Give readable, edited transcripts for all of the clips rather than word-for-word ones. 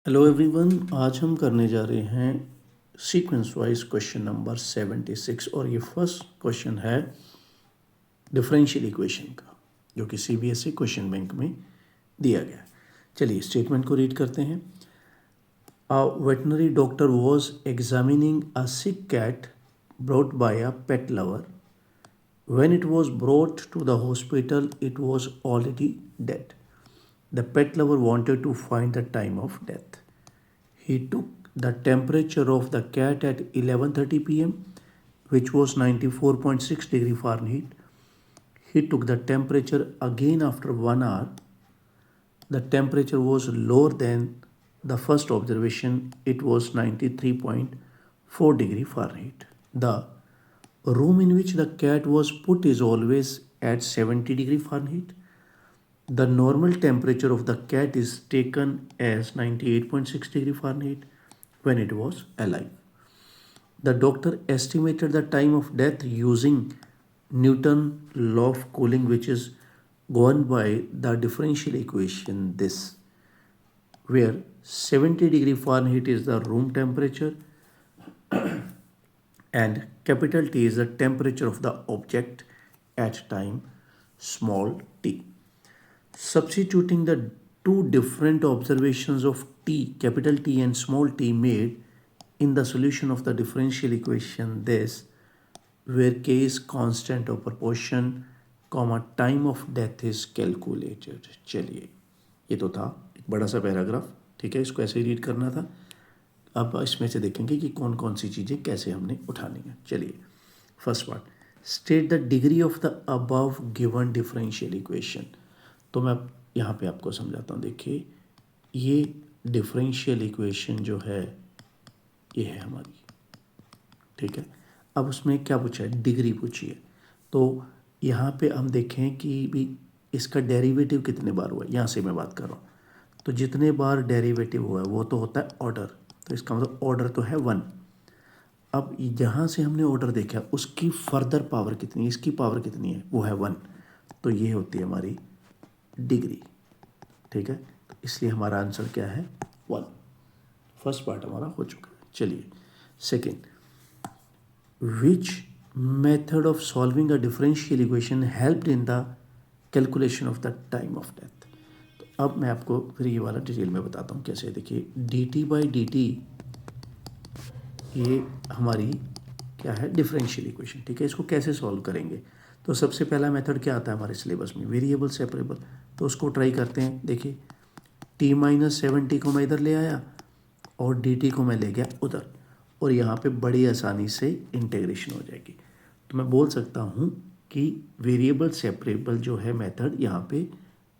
Hello everyone, आज हम करने जा रहे हैं सीक्वेंस वाइज क्वेश्चन नंबर 76 और ये फर्स्ट क्वेश्चन है डिफरेंशियल इक्वेशन का, जो कि सीबीएसई क्वेश्चन बैंक में दिया गया है। चलिए स्टेटमेंट को रीड करते हैं। A veterinary doctor was examining a sick cat brought by a pet lover. When it was brought to the hospital, it was already dead. The pet lover wanted to find the time of death. He took the temperature of the cat at 11:30 p.m., which was 94.6 degree Fahrenheit. He took the temperature again after 1 hour. The temperature was lower than the first observation. It was 93.4 degree Fahrenheit. The room in which the cat was put is always at 70 degree Fahrenheit. The normal temperature of the cat is taken as 98.6 degree Fahrenheit when it was alive. The doctor estimated the time of death using Newton law of cooling, which is governed by the differential equation this, where 70 degree Fahrenheit is the room temperature and capital T is the temperature of the object at time small t. Substituting the two different observations of t, capital T and small t made in the solution of the differential equation this, where k is constant of proportion, comma time of death is calculated. चलिए, ये तो था एक बड़ा सा paragraph, ठीक है, इसको ऐसे ही रीड करना था। अब इसमें से देखेंगे कि कौन कौन सी चीज़ें कैसे हमने उठानी है। चलिए, first part, state the degree of the above given differential equation. तो मैं यहाँ पे आपको समझाता हूँ। देखिए, ये डिफरेंशियल इक्वेशन जो है ये है हमारी, ठीक है। अब उसमें क्या पूछा है, डिग्री पूछी है। तो यहाँ पे हम देखें कि भी इसका डेरिवेटिव कितने बार हुआ है, यहाँ से मैं बात कर रहा हूँ। तो जितने बार डेरिवेटिव हुआ है वो तो होता है ऑर्डर, तो इसका मतलब ऑर्डर तो है 1। अब जहाँ से हमने ऑर्डर देखा उसकी फर्दर पावर कितनी है, इसकी पावर कितनी है, वो है 1। तो ये होती है हमारी डिग्री, ठीक है। तो इसलिए हमारा आंसर क्या है, 1। फर्स्ट पार्ट हमारा हो चुका है। चलिए second, which method of solving a differential equation helped in the calculation of the time of death. तो अब मैं आपको फिर ये वाला डिटेल में बताता हूँ कैसे। देखिए, D T by D T ये हमारी क्या है, डिफरेंशियल इक्वेशन, ठीक है। इसको कैसे सॉल्व करेंगे, तो सबसे पहला मेथड क्या आता है हमारे सिलेबस में, वेरिएबल सेपरेबल। तो उसको ट्राई करते हैं। देखिए, t-70 को मैं इधर ले आया और dt को मैं ले गया उधर, और यहाँ पे बड़ी आसानी से इंटीग्रेशन हो जाएगी। तो मैं बोल सकता हूँ कि वेरिएबल सेपरेबल जो है मेथड यहाँ पे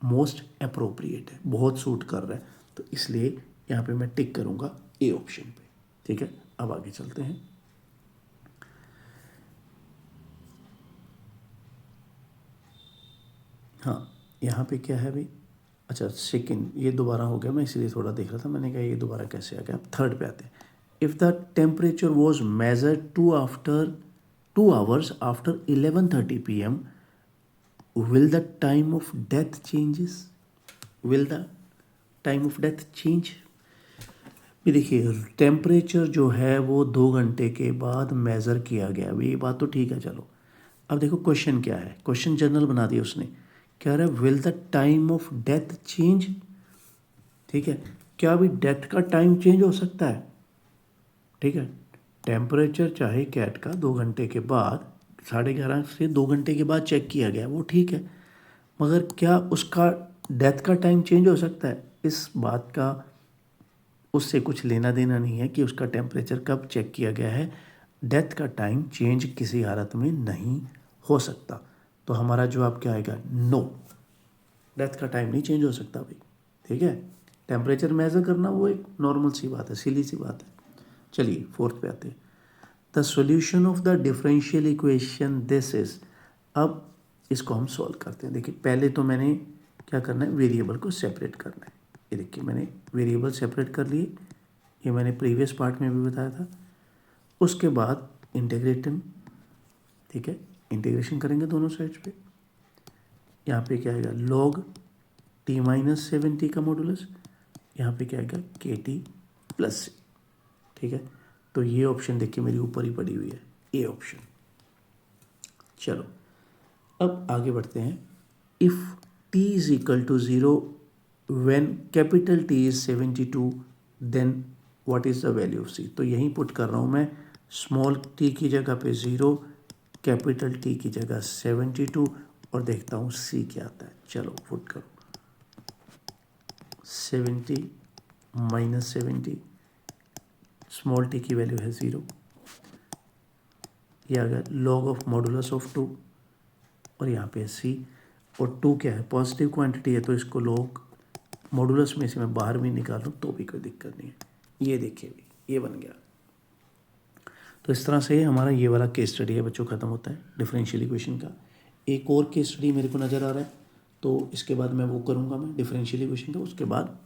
मोस्ट अप्रोप्रिएट है, बहुत सूट कर रहा है। तो इसलिए यहाँ पे मैं टिक करूँगा ए ऑप्शन पे, ठीक है। अब आगे चलते हैं। हाँ, यहाँ पे क्या है भाई, अच्छा सेकंड, ये दोबारा हो गया, मैं इसलिए थोड़ा देख रहा था, मैंने कहा ये दोबारा कैसे आ गया। अब थर्ड पे आते हैं। If the temperature was measured 2 hours after 11:30 p.m, will the time of death changes, will the time of death change. ये देखिए, टेम्परेचर जो है वो 2 घंटे के बाद मेज़र किया गया, ये बात तो ठीक है, चलो। अब देखो क्वेश्चन क्या है, क्वेश्चन जनरल बना दिया उसने। कह रहा है will the time of death change, ठीक है। क्या अभी डेथ का टाइम चेंज हो सकता है, ठीक है। टेम्परेचर चाहे कैट का 2 घंटे के बाद, 11:30 से 2 घंटे के बाद चेक किया गया, वो ठीक है, मगर क्या उसका डेथ का टाइम चेंज हो सकता है, इस बात का उससे कुछ लेना देना नहीं है कि उसका टेम्परेचर कब चेक किया गया है। डेथ का टाइम चेंज किसी हालत में नहीं हो सकता। तो हमारा जवाब क्या आएगा, नो, डेथ का टाइम नहीं चेंज हो सकता भाई, ठीक है। टेम्परेचर मेज़र करना वो एक नॉर्मल सी बात है, सिली सी बात है। चलिए फोर्थ पे आते हैं। The solution of the differential equation this is. अब इसको हम सॉल्व करते हैं। देखिए, पहले तो मैंने क्या करना है, वेरिएबल को सेपरेट करना है। ये देखिए, मैंने वेरिएबल सेपरेट कर लिए, ये मैंने प्रीवियस पार्ट में भी बताया था। उसके बाद इंटीग्रेटिंग, ठीक है, इंटीग्रेशन करेंगे दोनों साइड्स पे। यहाँ पे क्या आएगा, log t-70 का मॉडुलस, यहाँ पे क्या आएगा KT प्लस C, ठीक है। तो ये ऑप्शन देखिए मेरी ऊपर ही पड़ी हुई है, ए ऑप्शन। चलो अब आगे बढ़ते हैं। If T is equal to 0 when capital T is 72 then what is the value of C। तो यहीं पुट कर रहा हूँ मैं, स्मॉल t की जगह पे 0, कैपिटल T की जगह 72 और देखता हूँ C क्या आता है। चलो पुट करो, 70 माइनस 70, स्मॉल t की वैल्यू है 0, ये आ गया लॉग ऑफ मॉडुलस ऑफ 2 और यहाँ पे C, और 2 क्या है पॉजिटिव क्वांटिटी है तो इसको लॉग मॉडुलस में से मैं बाहर भी निकालूँ तो भी कोई दिक्कत नहीं है। ये देखिए भी ये बन गया। तो इस तरह से हमारा ये वाला केस स्टडी है बच्चों ख़त्म होता है डिफरेंशियल इक्वेशन का। एक और केस स्टडी मेरे को नज़र आ रहा है तो इसके बाद मैं वो करूँगा मैं डिफरेंशियल इक्वेशन का, उसके बाद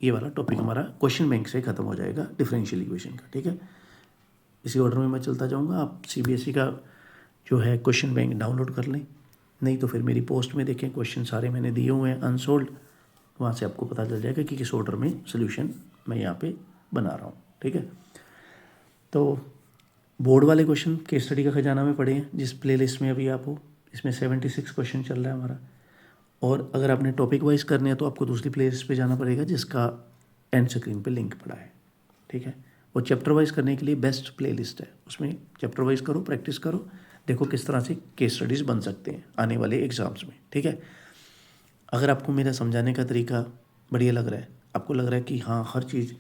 ये वाला टॉपिक हमारा क्वेश्चन बैंक से ख़त्म हो जाएगा डिफरेंशियल इक्वेशन का, ठीक है। इसी ऑर्डर में मैं चलता जाऊँगा। आप CBSE का जो है क्वेश्चन बैंक डाउनलोड कर लें, नहीं तो फिर मेरी पोस्ट में देखें, क्वेश्चन सारे मैंने दिए हुए हैं अनसोल्ड, वहाँ से आपको पता चल जाएगा कि किस ऑर्डर में सोल्यूशन मैं यहाँ पे बना रहा हूँ, ठीक है। तो बोर्ड वाले क्वेश्चन केस स्टडी का खजाना में पढ़े हैं जिस प्लेलिस्ट में अभी आप हो, इसमें 76 क्वेश्चन चल रहा है हमारा। और अगर आपने टॉपिक वाइज करने हैं तो आपको दूसरी प्लेलिस्ट पे जाना पड़ेगा जिसका एंड स्क्रीन पे लिंक पड़ा है, ठीक है। और चैप्टर वाइज करने के लिए बेस्ट प्लेलिस्ट है, उसमें चैप्टर वाइज करो, प्रैक्टिस करो, देखो किस तरह से केस स्टडीज़ बन सकते हैं आने वाले एग्ज़ाम्स में, ठीक है। अगर आपको मेरा समझाने का तरीका बढ़िया लग रहा है, आपको लग रहा है कि हाँ हर चीज़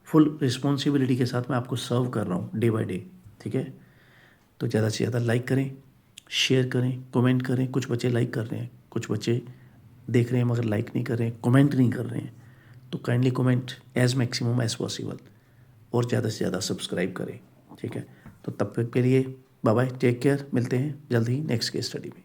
फुल रिस्पॉन्सिबिलिटी के साथ मैं आपको सर्व कर रहा हूँ डे बाय डे, ठीक है, तो ज़्यादा से ज़्यादा लाइक करें, शेयर करें, कमेंट करें। कुछ बच्चे लाइक कर रहे हैं, कुछ बच्चे देख रहे हैं मगर लाइक नहीं कर रहे हैं, कमेंट नहीं कर रहे हैं, तो kindly comment as maximum as possible और ज़्यादा से ज़्यादा सब्सक्राइब करें, ठीक है। तो तब तक के लिए बाय बाय, टेक केयर, मिलते हैं जल्द ही नेक्स्ट केस स्टडी में।